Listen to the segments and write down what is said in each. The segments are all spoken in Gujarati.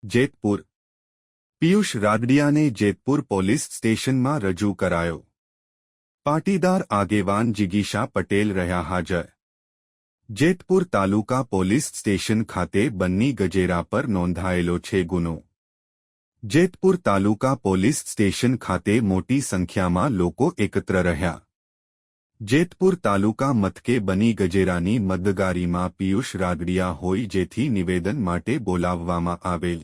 જેતપુર પિયુષ રાદડિયાને જેતપુર પોલીસ સ્ટેશનમાં રજૂ કરાયો। પાટીદાર આગેવાન જિગીશા પટેલ રહ્યા હાજર। જેતપુર તાલુકા પોલીસ સ્ટેશન ખાતે બન્ની ગજેરા પર નોંધાયેલો છે ગુનો। જેતપુર તાલુકા પોલીસ સ્ટેશન ખાતે મોટી સંખ્યામાં લોકો એકત્ર રહ્યા। જેતપુર તાલુકા મથકે બની ગજેરાની મતગારીમાં પિયુષ રાદડિયા હોય જેથી નિવેદન માટે બોલાવવામાં આવેલ।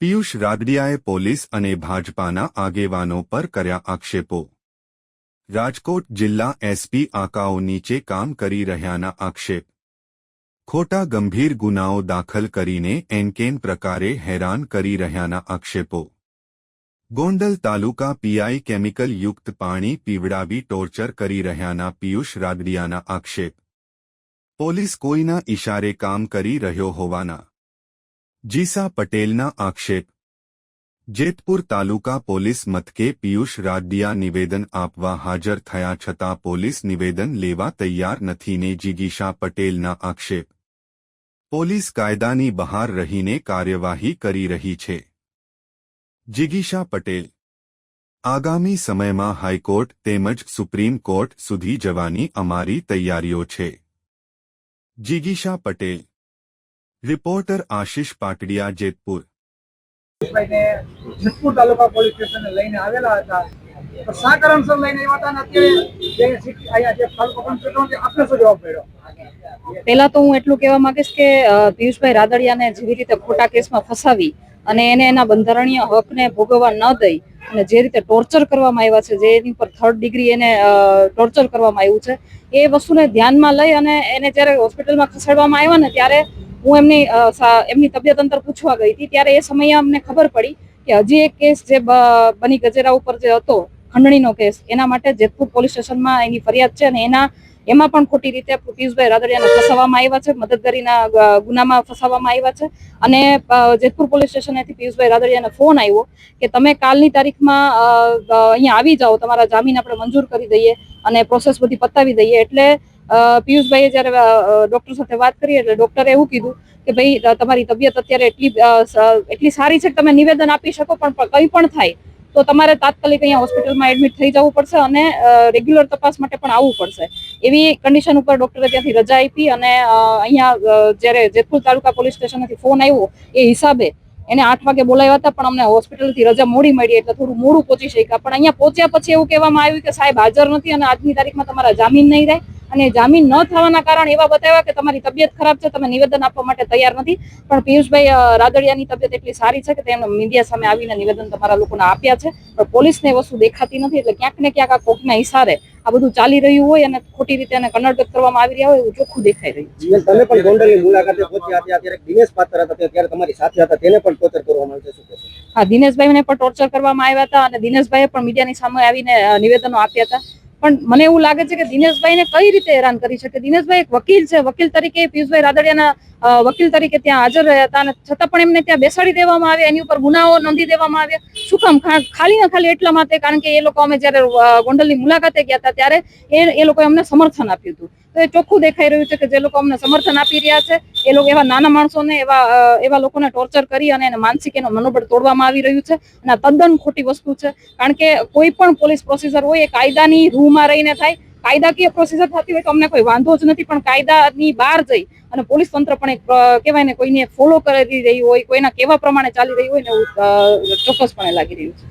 પિયુષ રાદડિયાએ પોલીસ અને ભાજપાના આગેવાનો પર કર્યા આક્ષેપો। રાજકોટ જિલ્લા એસપી આકાઓ નીચે કામ કરી રહ્યાના આક્ષેપ। ખોટા ગંભીર ગુનાઓ દાખલ કરીને એનકેન પ્રકારે હેરાન કરી રહ્યાના આક્ષેપો। ગોંડલ તાલુકા પીઆઈ કેમિકલ યુક્ત પાણી પીવડાવી ટોર્ચર કરી રહ્યાના પિયુષ રાદડિયાના આક્ષેપ। પોલીસ કોઈના ઇશારે કામ કરી રહ્યો હોવાના જીસા પટેલના આક્ષેપ। જેતપુર તાલુકા પોલીસ મથકે પિયુષ રાદડિયા નિવેદન આપવા હાજર થયા છતાં પોલીસ નિવેદન લેવા તૈયાર નથીને જિગીશા પટેલના આક્ષેપ। પોલીસ કાયદાની બહાર રહીને કાર્યવાહી કરી રહી છે। જિગીશા પટેલ આગામી સમયમાં હાઈકોર્ટ તેમજ સુપ્રીમ કોર્ટ સુધી જવાની અમારી તૈયારીઓ છે। જિગીશા પટેલ રિપોર્ટર આશિષ પાટડિયા જેતપુર। જેતપુર તાલુકા પોલીસ સ્ટેશને લઈને આવેલા હતા તો શા કારણસર લઈને આવ્યા હતા અને અત્યારે જે તાલુકા પંચાયત આપને શું જવાબ મળ્યો? પહેલા તો હું એટલું કહેવા માંગીશ કે પિયુષભાઈ રાદડિયાને જેવી રીતે ખોટા કેસમાં ફસાવી અને એને એના બંધારણીય હકને ભોગવવા ન દઈ અને જે રીતે ટોર્ચર કરવામાં આવ્યા છે, જે એની પર 3rd ડિગ્રી એને ટોર્ચર કરવામાં આવ્યું છે, એ વસ્તુને ધ્યાનમાં લઈ અને એને જ્યારે હોસ્પિટલમાં ખસેડવામાં આવ્યા ને ત્યારે હું એમની તબિયત અંતર પૂછવા ગઈ હતી। ત્યારે એ સમયે અમને ખબર પડી કે હજી એક કેસ જે બની ગજેરા ઉપર જે હતો ખંડણીનો કેસ, એના માટે જેતપુર પોલીસ સ્ટેશનમાં એની ફરિયાદ છે અને એમાં પણ ખોટી રીતે પિયુષભાઈ રાદડિયાને ફસાવવામાં આવ્યા છે, મદદગારીના ગુનામાં ફસાવવામાં આવ્યા છે। અને જેતપુર પોલીસ સ્ટેશનેથી પિયુષભાઈ રાદડિયાને ફોન આવ્યો કે તમે કાલની તારીખમાં અહીંયા આવી જાઓ, તમારા જામીન આપણે મંજૂર કરી દઈએ અને પ્રોસેસ બધી પતાવી દઈએ। એટલે પિયુષભાઈએ જ્યારે ડોક્ટર સાથે વાત કરી એટલે ડોક્ટરે એવું કીધું કે ભાઈ તમારી તબિયત અત્યારે એટલી સારી છે કે તમે નિવેદન આપી શકો, પણ કંઈ પણ થાય તો તમારે તાત્કાલિક અહીંયા હોસ્પિટલમાં એડમિટ થઈ જવું પડશે અને રેગ્યુલર તપાસ માટે પણ આવવું પડશે। એવી કન્ડિશન ઉપર ડોક્ટરે ત્યાંથી રજા આપી અને અહીંયા જ્યારે જેતપુર તાલુકા પોલીસ સ્ટેશનથી ફોન આવ્યો એ હિસાબે એને 8 વાગે બોલાવ્યા હતા, પણ અમને હોસ્પિટલથી રજા મોડી મળી એટલે થોડું મોડું પહોંચી શક્યા। પણ અહીંયા પહોંચ્યા પછી એવું કહેવામાં આવ્યું કે સાહેબ હાજર નથી અને આજની તારીખમાં તમારા જામીન નહીં રહે અને જામીન ન થવાના કારણ એવા બતાવ્યા કે તમારી તબિયત ખરાબ છે, તમે નિવેદન આપવા માટે તૈયાર નથી। પણ પિયુષભાઈ રાદડિયાની તબિયત એટલી સારી છે કે તેમને મીડિયા સામે આવીને નિવેદન તમારા લોકોને આપ્યા છે, પણ પોલીસને વસ્તુ દેખાતી નથી। એટલે ક્યાંક ને ક્યાંક આ કોકના ઇશારે આ બધું ચાલી રહ્યું હોય અને ખોટી રીતે એને કન્વર્ટ કરવામાં આવી રહ્યા હોય એવું ચોખ્ખું દેખાઈ રહ્યું છે। તમે પણ ગોંડલની મુલાકાતે પહોંચ્યા હતા ત્યારે દિનેશ પાત્ર હતા ત્યારે તમારી સાથે હતા, તેને પણ ટોર્ચર કરવામાં આવ્યું છે, શું કહેશો? હા, દિનેશભાઈને પણ ટોર્ચર કરવામાં આવ્યા હતા અને દિનેશભાઈએ પણ મીડિયાની સામે આવીને નિવેદનો આપ્યા હતા। પણ મને એવું લાગે છે કે દિનેશભાઈને કઈ રીતે હેરાન કરી શકે? દિનેશભાઈ એક વકીલ છે, વકીલ તરીકે પિયુષભાઈ રાદડિયાના વકીલ તરીકે ત્યાં હાજર રહ્યા હતા અને છતાં પણ એમને ત્યાં બેસાડી દેવામાં આવ્યા, એની ઉપર ગુનાઓ નોંધી દેવામાં આવ્યા। શું કામ? ખાલી ને ખાલી એટલા માટે કારણ કે એ લોકો અમે જ્યારે ગોંડલની મુલાકાતે ગયા હતા ત્યારે એ લોકોએ અમને સમર્થન આપ્યું હતું। તો એ ચોખ્ખું દેખાઈ રહ્યું છે કે જે લોકો અમને સમર્થન આપી રહ્યા છે એ લોકો એવા નાના માણસોને એવા લોકોને ટોર્ચર કરી અને એને માનસિક એનો મનોબળ તોડવામાં આવી રહ્યું છે અને આ તદ્દન ખોટી વસ્તુ છે। કારણ કે કોઈ પણ પોલીસ પ્રોસિજર હોય એ કાયદાની રૂહમાં રહીને થાય। કાયદાકીય પ્રોસિજર થતી હોય તો અમને કોઈ વાંધો જ નથી, પણ કાયદાની બહાર જઈ અને પોલીસ તંત્ર પણ એક કહેવાય ને કોઈને ફોલો કરી રહી હોય, કોઈના કેવા પ્રમાણે ચાલી રહી હોય ને એવું ચોક્કસપણે લાગી રહ્યું છે।